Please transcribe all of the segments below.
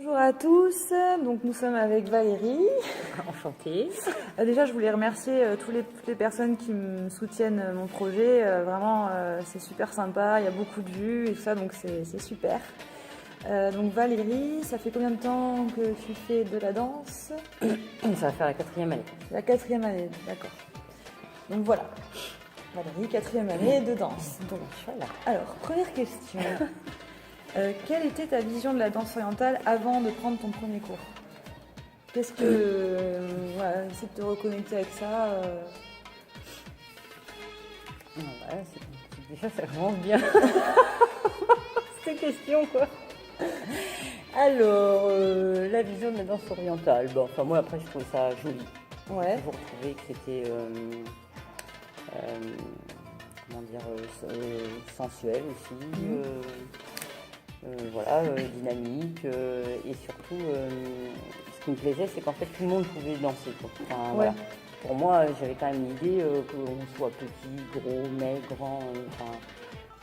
Bonjour à tous, donc nous sommes avec Valérie. Enchantée. Déjà, je voulais remercier toutes les personnes qui me soutiennent mon projet. Vraiment, c'est super sympa, il y a beaucoup de vues et tout ça, donc c'est super. Donc Valérie, ça fait combien de temps que tu fais de la danse? Ça va faire la 4e année. La 4e année, d'accord. Donc voilà, Valérie, 4e année de danse. Donc Voilà. alors, première question. Quelle était ta vision de la danse orientale avant de prendre ton premier cours? Qu'est-ce que... voilà, essaie de te reconnecter avec ça. Ouais, déjà, ça commence bien. Cette question, quoi. Alors, la vision de la danse orientale. Bon, enfin, moi, après, je trouve ça joli. Ouais. J'ai toujours trouvé que c'était, comment dire, sensuel aussi. Voilà, dynamique. Et surtout, ce qui me plaisait, c'est qu'en fait, tout le monde pouvait danser, quoi. Enfin, Ouais. voilà. Pour moi, j'avais quand même l'idée qu'on soit petit, gros, maigre, grand. Enfin,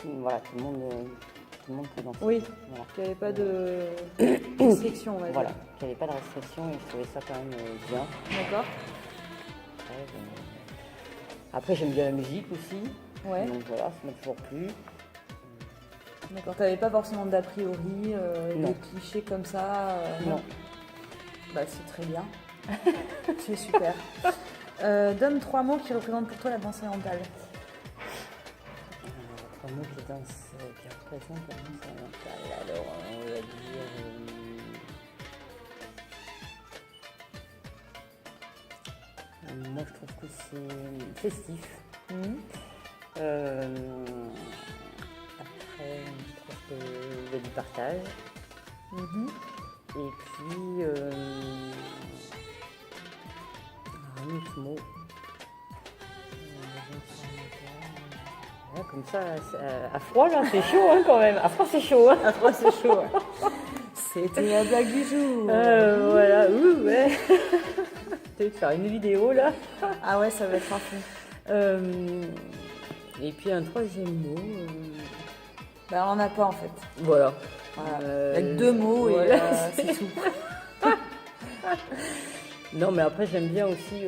voilà, tout le monde peut danser. Oui, Voilà. qu'il n'y avait pas de restriction, on va dire. Voilà, qu'il n'y avait pas de restriction et je trouvais ça quand même bien. D'accord. Après, j'aime bien la musique aussi. Ouais. Donc voilà, ça m'a toujours plu. D'accord, tu n'avais pas forcément d'a priori, Non. des clichés comme ça Non. Bah, c'est très bien. C'est super. Donne 3 mots qui représentent pour toi la danse orientale. 3 mots qui représentent la danse orientale. Alors, on va dire. Moi, je trouve que c'est festif. Après, je trouve qu'il y a du partage. Et puis, un autre mot. Ouais, comme ça, à froid, là, c'est chaud hein, quand même. À froid, c'est chaud. Hein. À 3, c'est chaud. Ouais. C'était la blague du jour. Voilà, ouais. Peut-être faire une vidéo, là. Ah ouais, ça va être un fou. Et puis, un troisième mot. Bah, on n'en a pas en fait. Voilà. Voilà. Il y a que 2 mots voilà, et c'est tout. Non, mais après, j'aime bien aussi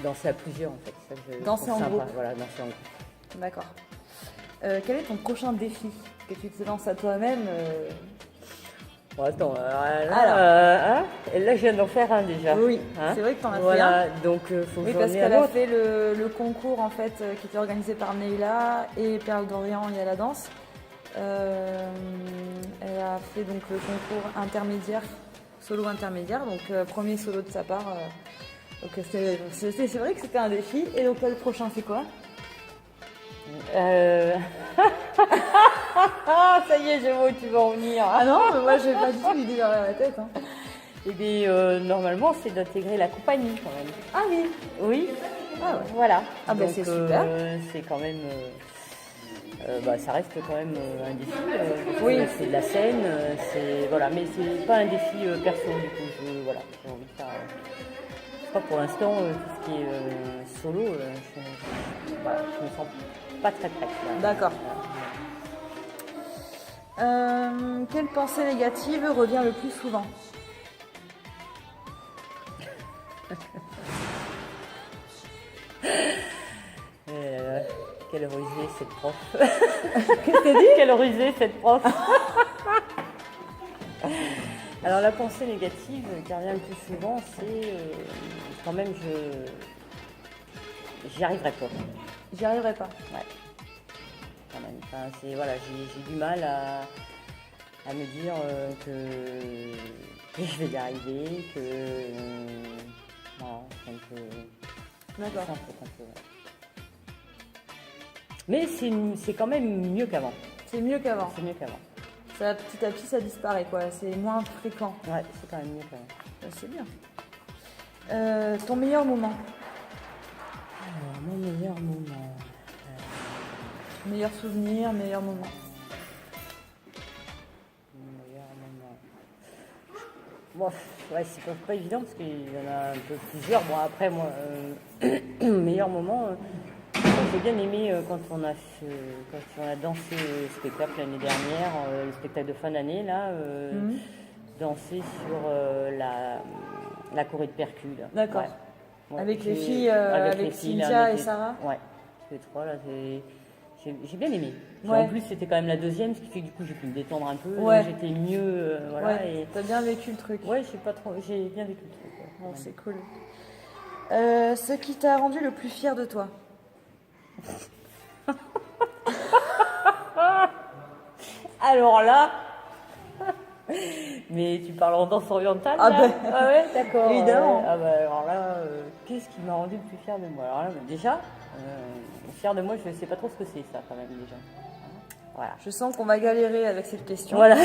danser à plusieurs, en fait. Ça, je Danser trouve en sympa. groupe. Voilà, danser en groupe. D'accord. Quel est ton prochain défi que tu te lances à toi-même Bon, attends, Alors. là, je viens d'en faire un déjà. Oui, Hein, c'est vrai que tu en as fait voilà, un. donc faut que Oui, j'en parce ai qu'elle un a autre. fait le concours en fait qui était organisé par Neila et Perle d'Orient il y a la danse. Elle a fait donc le concours intermédiaire, solo intermédiaire, donc premier solo de sa part. Donc c'est vrai que c'était un défi. Et donc là, le prochain c'est quoi? Ça y est, je vois où tu vas en venir. Ah non, mais moi j'ai pas du tout l'idée derrière la tête. Hein. Et bien, normalement, c'est d'intégrer la compagnie quand même. Ah oui. Oui. Ah ouais. Voilà. Ah bah Donc, c'est super. c'est quand même. Ça reste quand même un défi. Oui. C'est de la scène, c'est voilà, mais c'est pas un défi perso du coup. Voilà, j'ai envie de faire. Je crois que pour l'instant, tout ce qui est solo, voilà, je me sens pas très prête. Voilà. D'accord. Quelle pensée négative revient le plus souvent? Quelle rusée cette prof. Qu'est-ce que t'as dit? Quelle rusée cette prof. Alors la pensée négative qui revient le plus souvent, c'est quand même j'y arriverai pas. J'y arriverai pas. Ouais. Quand même. Enfin, c'est voilà, j'ai du mal à me dire que je vais y arriver, que voilà, c'est un peu. D'accord. C'est un peu, ouais. Mais c'est quand même mieux qu'avant. C'est mieux qu'avant. C'est mieux qu'avant. Ça, petit à petit, ça disparaît, quoi. C'est moins fréquent. Ouais, c'est quand même mieux qu'avant. Bah, c'est bien. Ton meilleur moment? Alors, mon meilleur moment. Meilleur souvenir, meilleur moment. Mon meilleur moment. Bon, ouais, c'est pas évident parce qu'il y en a un peu plusieurs. Bon, après, moi, meilleur moment, j'ai bien aimé quand on a dansé le spectacle l'année dernière, le spectacle de fin d'année, là, danser sur la choré de percus. D'accord. Ouais. Ouais, avec les filles, avec avec les filles, Cynthia là, et Sarah. Ouais, les trois, là, j'ai bien aimé. Ouais. En plus, c'était quand même la deuxième, ce qui fait que du coup, j'ai pu me détendre un peu. Ouais. Donc j'étais mieux, voilà. Ouais, Et... t'as bien vécu le truc. Ouais, j'ai bien vécu le truc. Ouais. Bon, c'est cool. Ce qui t'a rendu le plus fier de toi? Alors là, mais tu parles en danse orientale Ah là ben, ah ouais, d'accord. évidemment. Ah bah, alors là, qu'est-ce qui m'a rendu le plus fier de moi? Alors là, déjà, fier de moi, je ne sais pas trop ce que c'est ça quand même déjà. Voilà. Je sens qu'on va galérer avec cette question. Voilà,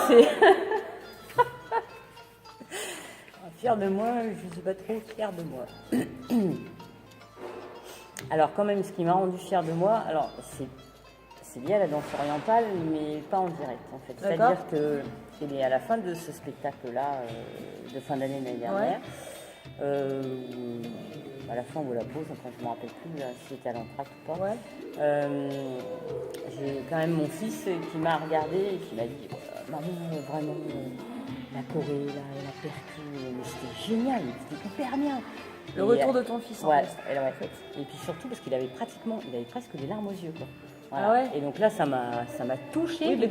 c'est. Fier de moi, je ne suis pas trop fière de moi. Alors quand même, ce qui m'a rendu fière de moi, alors c'est lié à la danse orientale, mais pas en direct en fait. D'accord. C'est-à-dire que c'est à la fin de ce spectacle-là, de fin d'année l'année dernière, à la fin ou à la pause, enfin je ne me rappelle plus là, si c'était à l'entracte ou pas. Ouais. J'ai quand même mon fils qui m'a regardé et qui m'a dit maman, vraiment, la choré, la percu, mais c'était génial, c'était hyper bien. Le retour de ton fils, en ouais, fait. Et puis surtout parce qu'il avait presque des larmes aux yeux, quoi. Voilà. Ah ouais. Et donc là, ça m'a touché. Oui, mais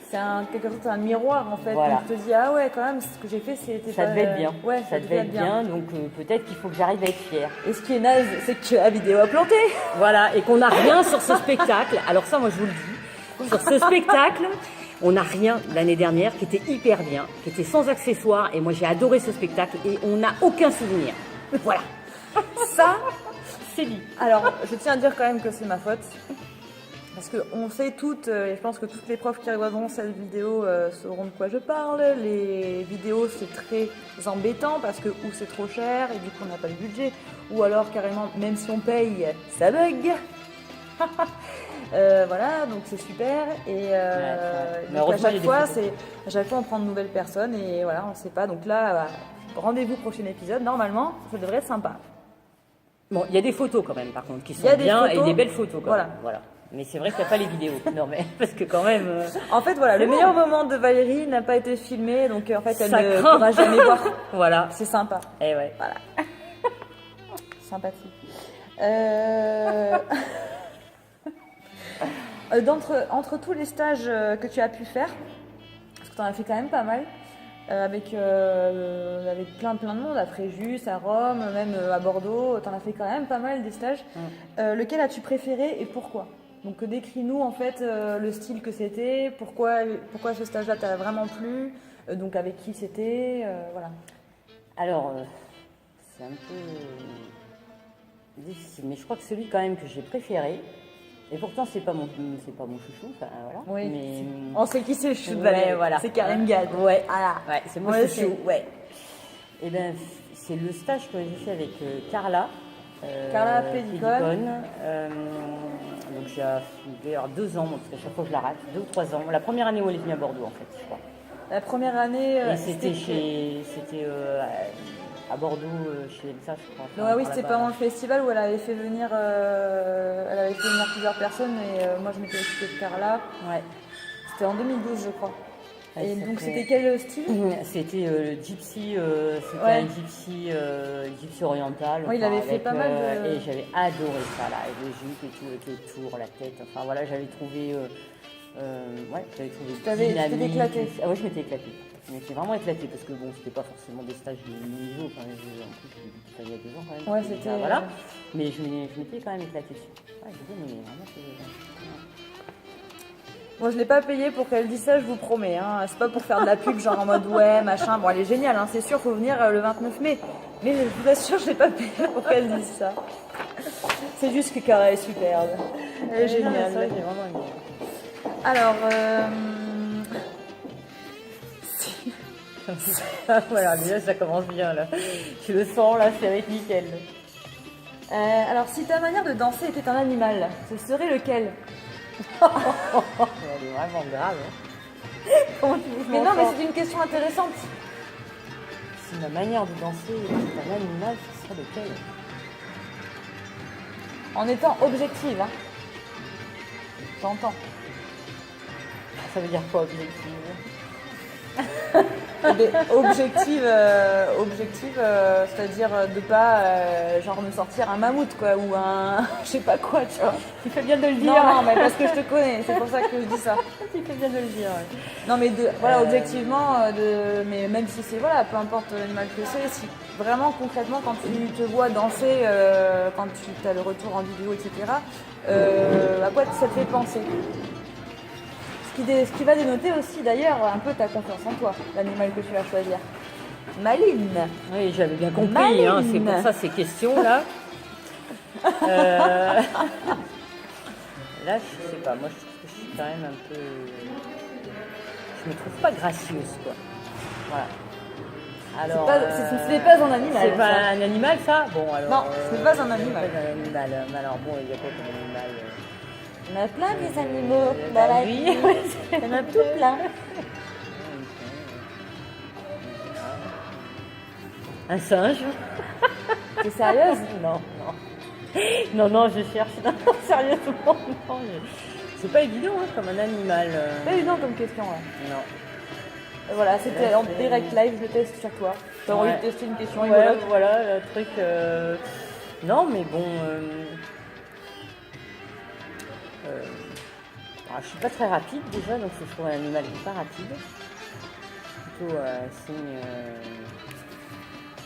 c'est quelque chose, c'est un miroir en fait. Voilà. Donc tu te dis ah ouais, quand même, ce que j'ai fait, c'était ça pas... devait être bien. Ouais, ça devait être bien. Donc peut-être qu'il faut que j'arrive à être fière. Et ce qui est naze, c'est que la vidéo a planté. Voilà, et qu'on n'a rien sur ce spectacle. Alors ça, moi, je vous le dis. Sur ce spectacle, on n'a rien l'année dernière qui était hyper bien, qui était sans accessoires. Et moi, j'ai adoré ce spectacle et on n'a aucun souvenir. Voilà. Ça, c'est dit. Alors, je tiens à dire quand même que c'est ma faute. Parce qu'on sait toutes, et je pense que toutes les profs qui regarderont cette vidéo sauront de quoi je parle. Les vidéos, c'est très embêtant parce que ou c'est trop cher et du coup on n'a pas le budget, ou alors carrément, même si on paye, ça bug. Voilà, donc c'est super. Et donc à chaque fois, on prend de nouvelles personnes et voilà, on ne sait pas. Donc là, rendez-vous prochain épisode. Normalement, ça devrait être sympa. Bon, il y a des photos quand même, par contre, qui sont bien et des belles photos. Quand même. Voilà. Mais c'est vrai qu'il n'y a pas les vidéos. Non, mais parce que quand même. En fait, voilà, le meilleur moment de Valérie n'a pas été filmé, donc en fait, elle ne pourra jamais voir. Voilà. C'est sympa. Eh ouais. Voilà. Sympathie. Entre tous les stages que tu as pu faire, parce que tu en as fait quand même pas mal, avec plein de monde, à Fréjus, à Rome, même à Bordeaux, tu en as fait quand même pas mal des stages. Lequel as-tu préféré et pourquoi? Donc décris-nous en fait le style que c'était, pourquoi ce stage-là t'a vraiment plu, donc avec qui c'était, voilà. Alors, c'est un peu difficile, mais je crois que celui quand même que j'ai préféré, et pourtant c'est pas mon chouchou, enfin voilà. Oui. Mais on sait qui c'est le chouchou de Valérie, voilà. C'est Karen Gad. Ouais, voilà. Ouais, c'est mon chouchou. Ouais. Et ben c'est le stage que j'ai fait avec Carla. Carla Pédicone. Donc j'ai fait 2 ans, parce qu'à chaque fois je la rate, 2 ou 3 ans. La première année où elle est venue à Bordeaux en fait, je crois. La première année. Et c'était à Bordeaux chez Elsa, je crois. Enfin, oui, c'était pendant le festival où elle avait fait venir plusieurs personnes et moi je m'étais occupée de Carla. Ouais. C'était en 2012 je crois. Ouais, et donc c'était quel style? C'était gypsy, un gypsy oriental. Oui, il avait fait pas mal de... Et j'avais adoré ça là, avec les jupes et tout, avec les tours, la tête. Enfin voilà, j'avais trouvé. Tu t'es éclatée. Ah ouais, je m'étais éclatée. Je m'étais vraiment éclatée parce que bon, c'était pas forcément des stages de niveau. Enfin, en plus, j'ai dit ça il y a 2 ans quand même. Ouais, c'était. Voilà. Mais je m'étais quand même éclatée dessus. Ouais, j'ai bien aimé, vraiment. Moi, je l'ai pas payé pour qu'elle dise ça, je vous promets. Hein. C'est pas pour faire de la pub, genre en mode ouais, machin. Bon, elle est géniale, hein, c'est sûr, faut venir le 29 mai. Mais je vous assure, je l'ai pas payé pour qu'elle dise ça. C'est juste que Cara est superbe. Elle est géniale. C'est vrai, j'ai vraiment aimé. Alors, voilà, déjà ça commence bien là. Je le sens là, ça va être nickel. alors, si ta manière de danser était un animal, ce serait lequel? Elle est vraiment grave. Hein. Comment tu veux? Mais non, mais c'est une question intéressante. Si ma manière de danser était un animal, ce serait lequel? En étant objective, hein. J'entends. Ça veut dire quoi, objectif? Objective, c'est-à-dire de pas genre me sortir un mammouth quoi ou un je sais pas quoi, tu vois. Tu fais bien de le dire. Non, mais parce que je te connais, c'est pour ça que je dis ça. Tu fais bien de le dire. Ouais. Non mais voilà, objectivement, mais même si c'est voilà, peu importe l'animal que c'est, si vraiment concrètement quand tu te vois danser, quand tu as le retour en vidéo, etc. À quoi ça te fait penser? Ce qui va dénoter aussi d'ailleurs un peu ta confiance en toi, l'animal que tu vas choisir. Maline. Oui, j'avais bien compris, hein, c'est pour ça ces questions-là. Là, je sais pas, moi je trouve que je suis quand même un peu... Je me trouve pas gracieuse, quoi. Voilà. Alors, ce n'est pas un animal. C'est pas un animal, ça? Bon, alors... Non, ce n'est pas un animal. C'est pas un animal. Mais alors, bon, il y a quoi comme animal? On a plein des animaux dans la vie. Il y en a tout plein. Un singe? T'es sérieuse? Non, je cherche. Non, sérieusement, non. C'est pas évident hein, comme un animal. C'est pas évident comme question, ouais. Non. Voilà, c'était en direct live, je teste sur toi. T'as envie de tester une question rigolote? rigolote? Voilà, le truc... Non, mais bon... Alors, je suis pas très rapide déjà, donc je trouve un animal qui n'est pas rapide. Plutôt signe...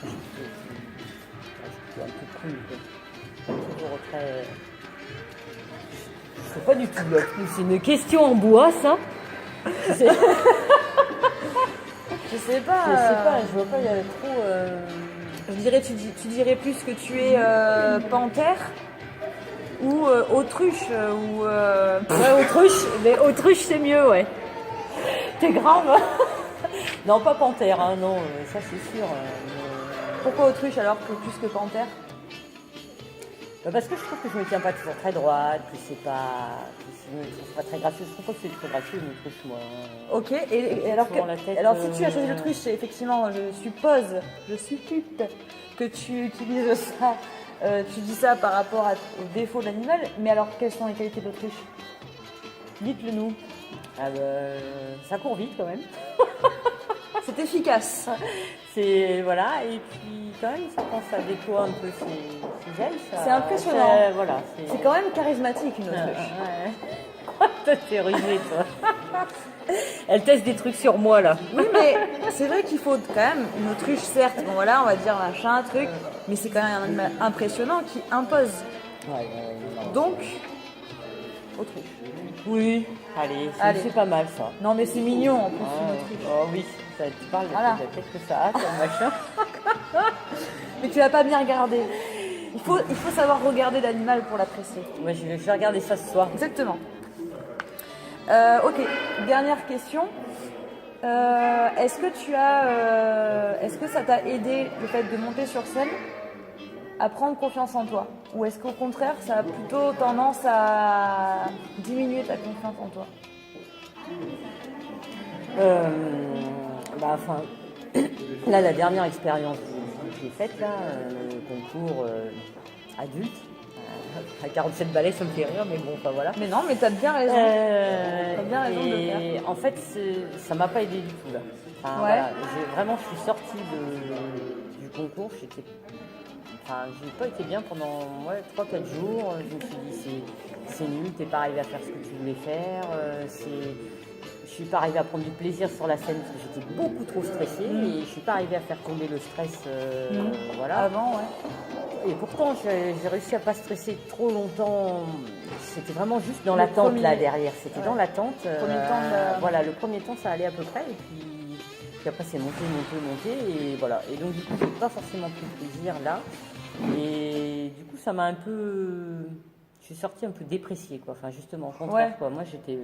je suis plutôt un peu cool, quoi. Pas toujours très... Je sais pas du tout, là. C'est une question en bois, ça. Je sais pas. Je vois pas, il y a trop... Je dirais, tu dirais plus que tu es panthère ou autruche ou... Ouais, autruche, mais autruche c'est mieux, ouais. T'es grave. Non, pas panthère, hein, non, ça c'est sûr. Pourquoi autruche alors que plus que panthère? Parce que je trouve que je me tiens pas toujours très droite, que c'est pas très gracieux. Je trouve pas que c'est très gracieux une autruche, moi. Ok, et alors, si tu as choisi l'autruche, c'est effectivement, je suppose que tu utilises ça, tu dis ça par rapport au défaut de l'animal, mais alors quelles sont les qualités de l'autruche? Dites-le nous. Ça court vite quand même. C'est efficace. C'est voilà, et puis quand même ça pense à déploie un peu ses ailes. C'est impressionnant. Voilà, c'est quand même charismatique une autruche. Ouais. Toi t'es rusée toi. Elle teste des trucs sur moi là. Oui mais c'est vrai qu'il faut quand même une autruche certes, bon voilà on va dire machin, truc, mais c'est quand même un animal impressionnant qui impose. Donc, autruche. Oui, allez. C'est pas mal ça. Non mais c'est mignon en plus une autruche. Oh oui, tu parles peut-être que ça a comme machin. Mais tu l'as pas bien regardé. Il faut savoir regarder l'animal pour l'apprécier. Moi je vais regarder ça ce soir. Exactement. Ok, dernière question. Est-ce que ça t'a aidé le fait de monter sur scène à prendre confiance en toi? Ou est-ce qu'au contraire, ça a plutôt tendance à diminuer ta confiance en toi? Là, la dernière expérience que j'ai faite, là, le concours adulte, à 47 balais, ça me fait rire, mais bon, enfin voilà. Mais non, mais t'as bien raison. T'as bien raison de le faire. Et en fait, ça m'a pas aidé du tout, là. Enfin, ouais. Voilà, je suis sortie du concours, j'ai pas été bien pendant 3-4 jours. Je me suis dit, c'est nul, t'es pas arrivé à faire ce que tu voulais faire. Je suis pas arrivée à prendre du plaisir sur la scène parce que j'étais beaucoup trop stressée et je suis pas arrivée à faire tomber le stress. Voilà. Avant, ouais. Et pourtant, j'ai réussi à pas stresser trop longtemps. C'était vraiment juste dans l'attente là derrière. C'était dans l'attente. Voilà, le premier temps, ça allait à peu près. Et puis après, c'est monté. Et voilà. Et donc, du coup, j'ai pas forcément pris de plaisir là. Et du coup, ça m'a un peu... Je suis sortie un peu dépréciée, quoi. Enfin, justement, au contraire, quoi. Moi, j'étais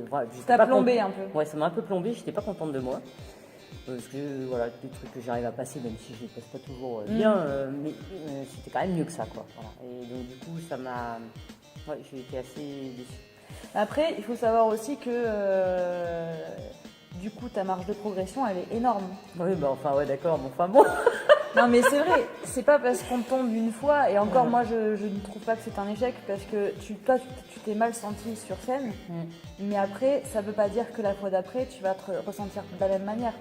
t'as plombé un peu. Ouais, ça m'a un peu plombé. J'étais pas contente de moi. Parce que, voilà, des trucs que j'arrive à passer, même si je les passe pas toujours bien, mais c'était quand même mieux que ça, quoi. Voilà. Et donc, du coup, ça m'a... Ouais, j'ai été assez déçue. Après, il faut savoir aussi que... du coup, ta marge de progression, elle est énorme. Oui, bah enfin, ouais, d'accord. Bon, enfin, bon... Non mais c'est vrai, c'est pas parce qu'on tombe une fois, et encore moi je ne trouve pas que c'est un échec, parce que toi tu t'es mal senti sur scène, mais après ça veut pas dire que la fois d'après tu vas te ressentir de la même manière.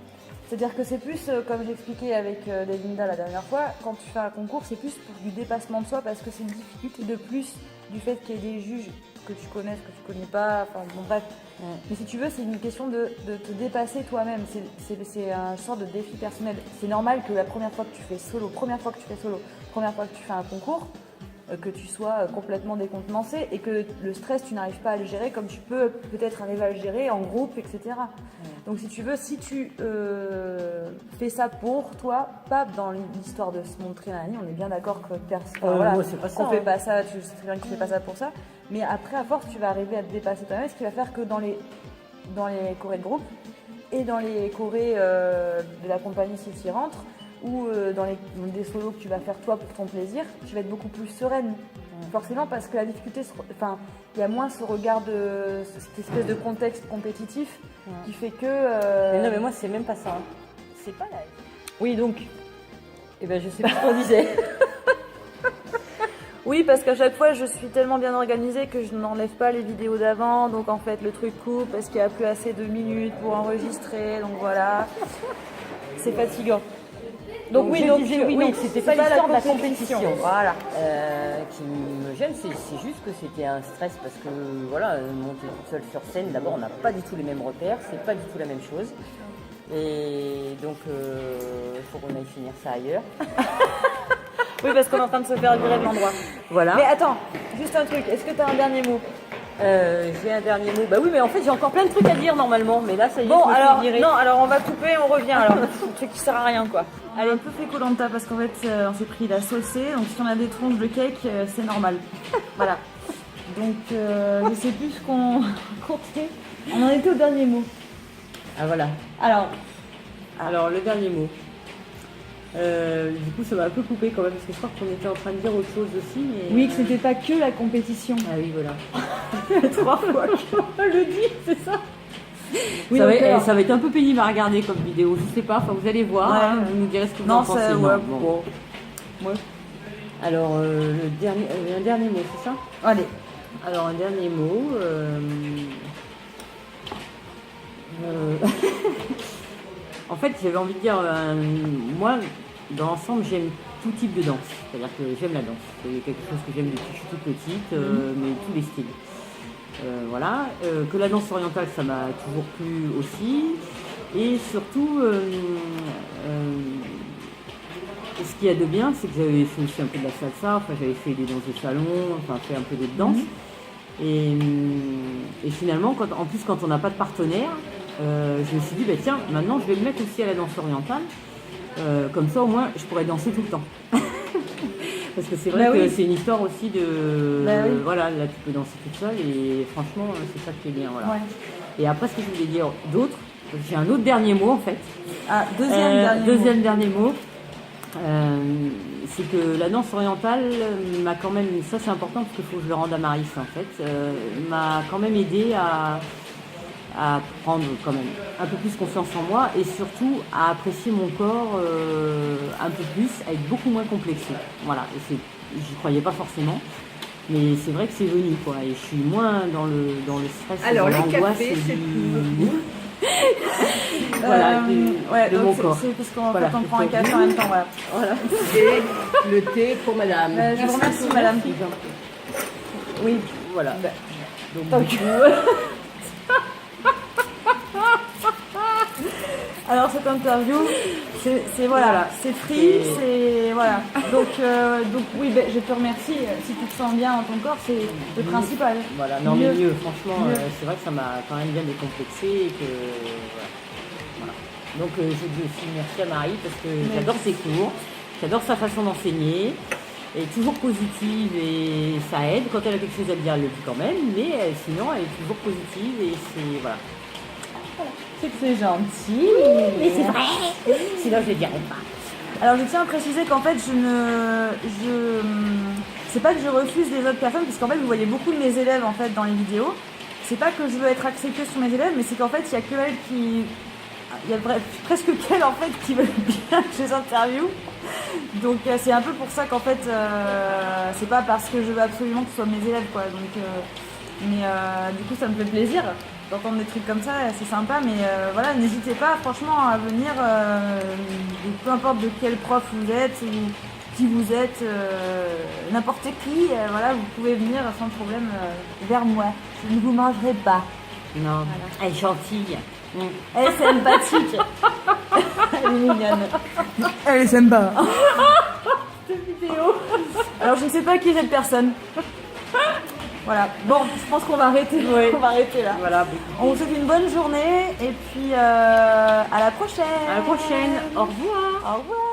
C'est-à-dire que c'est plus, comme j'expliquais avec Delinda la dernière fois, quand tu fais un concours c'est plus pour du dépassement de soi, parce que c'est une difficulté de plus du fait qu'il y ait des juges que tu connaisses, que tu connais pas, enfin bon bref. Mais si tu veux, c'est une question de te dépasser toi-même, c'est un sort de défi personnel. C'est normal que la première fois que tu fais solo, première fois que tu fais un concours, que tu sois complètement décontenancé et que le stress, tu n'arrives pas à le gérer comme tu peux peut-être arriver à le gérer en groupe, etc. Donc si tu veux, si tu fais ça pour toi, pas dans l'histoire de se montrer à Annie, on est bien d'accord que moi, c'est pas ça, qu'on fait pas ça, tu sais très bien que tu fais pas ça pour ça, mais après à force tu vas arriver à te dépasser toi-même, ce qui va faire que dans les chorés de groupe et dans les chorés de la compagnie si tu y rentres, ou dans des solos que tu vas faire toi pour ton plaisir, tu vas être beaucoup plus sereine. Forcément, parce que la difficulté, enfin, il y a moins ce regard de cette espèce de contexte compétitif qui fait que. Mais non, mais moi, c'est même pas ça. C'est pas là. Oui, donc. Eh ben, je sais pas ce qu'on disait. Oui, parce qu'à chaque fois, je suis tellement bien organisée que je n'enlève pas les vidéos d'avant. Donc, en fait, le truc coupe parce qu'il n'y a plus assez de minutes pour enregistrer. Donc, voilà. C'est fatigant. Donc oui, donc c'était pas l'histoire de la compétition. Voilà. Qui me gêne, c'est juste que c'était un stress parce que voilà, monter toute seule sur scène, d'abord on n'a pas du tout les mêmes repères, c'est pas du tout la même chose. Et donc il faut qu'on aille finir ça ailleurs. Oui, parce qu'on est en train de se faire virer de l'endroit. Voilà. Mais attends, juste un truc, est-ce que tu as un dernier mot? J'ai un dernier mot. Bah oui, mais en fait j'ai encore plein de trucs à dire normalement, mais là ça y est. Bon, je me alors fais virer. non, alors on va couper, on revient. Alors, un truc qui sert à rien quoi. Allez, un peu fait Koh-Lanta parce qu'en fait on s'est pris la saucée, donc si on a des tronches de cake, c'est normal. Voilà. Donc je sais plus ce qu'on comptait. On en était au dernier mot. Ah voilà. Alors le dernier mot. Du coup ça m'a un peu coupé quand même parce que je crois qu'on était en train de dire autre chose aussi. Mais, oui, que c'était pas que la compétition. Ah oui, voilà. 3 fois qu'on le dit, c'est ça. Oui, ça va être un peu pénible à regarder comme vidéo, je sais pas, enfin vous allez voir, ouais. Hein, vous nous direz ce que vous en pensez. Bon. Ouais. Alors un dernier mot, c'est ça? Allez. Alors un dernier mot. En fait, j'avais envie de dire, moi, dans l'ensemble, j'aime tout type de danse. C'est-à-dire que j'aime la danse. C'est quelque chose que j'aime depuis que je suis toute petite, mais tous les styles. Voilà. Que la danse orientale, ça m'a toujours plu aussi. Et surtout, ce qu'il y a de bien, c'est que j'avais fait aussi un peu de la salsa, enfin, j'avais fait des danses de salon, enfin fait un peu d'autres danses. Et finalement, en plus, quand on n'a pas de partenaire, je me suis dit, bah, tiens, maintenant je vais me mettre aussi à la danse orientale. Comme ça, au moins, je pourrais danser tout le temps. Parce que c'est vrai que c'est une histoire aussi de... Voilà, là, tu peux danser toute seule et franchement, c'est ça qui est bien. Voilà. Ouais. Et après, ce que je voulais dire d'autre, j'ai un autre dernier mot, en fait. Ah, deuxième dernier mot. C'est que la danse orientale m'a quand même... Ça, c'est important parce qu'il faut que je le rende à Maris, en fait. M'a quand même aidé à prendre quand même un peu plus confiance en moi et surtout à apprécier mon corps un peu plus, à être beaucoup moins complexé. Voilà, et j'y croyais pas forcément, mais c'est vrai que c'est venu quoi, et je suis moins dans le stress, alors, dans l'angoisse voilà, de mon corps. C'est parce qu'en fait on prend un café en même temps, voilà. Et le thé pour madame. Je vous remercie madame. Oui, voilà. Donc du coup... Alors cette interview, c'est voilà, c'est free, c'est voilà. Donc oui, je te remercie. Si tu te sens bien dans ton corps, c'est le principal. Voilà, non mais mieux, franchement, c'est vrai que ça m'a quand même bien décomplexé et que voilà. Donc je dis aussi merci à Marie parce que j'adore ses cours, j'adore sa façon d'enseigner. Elle est toujours positive et ça aide. Quand elle a quelque chose à dire, elle le dit quand même, mais sinon elle est toujours positive et c'est voilà. C'est que c'est gentil. Mais c'est vrai. Sinon je ne dirais pas. Alors je tiens à préciser qu'en fait c'est pas que je refuse les autres personnes, parce qu'en fait vous voyez beaucoup de mes élèves en fait dans les vidéos. C'est pas que je veux être axée que sur mes élèves, mais c'est qu'en fait il y a que elles il y a presque qu'elles en fait qui veulent bien que je les interviewe. Donc c'est un peu pour ça qu'en fait c'est pas parce que je veux absolument que ce soit mes élèves quoi. Donc, mais du coup ça me fait plaisir d'entendre des trucs comme ça, c'est sympa. Mais voilà, n'hésitez pas franchement à venir, peu importe de quel prof vous êtes ou qui vous êtes, n'importe qui, voilà, vous pouvez venir sans problème vers moi. Je ne vous mangerai pas. Non, elle est gentille. Elle est sympathique. Elle est mignonne. Elle est sympa. Cette vidéo. Alors je ne sais pas qui est cette personne. Voilà. Bon, je pense qu'on va arrêter. Oui. On va arrêter là. Voilà. On vous souhaite une bonne journée et puis à la prochaine. À la prochaine. Au revoir. Au revoir.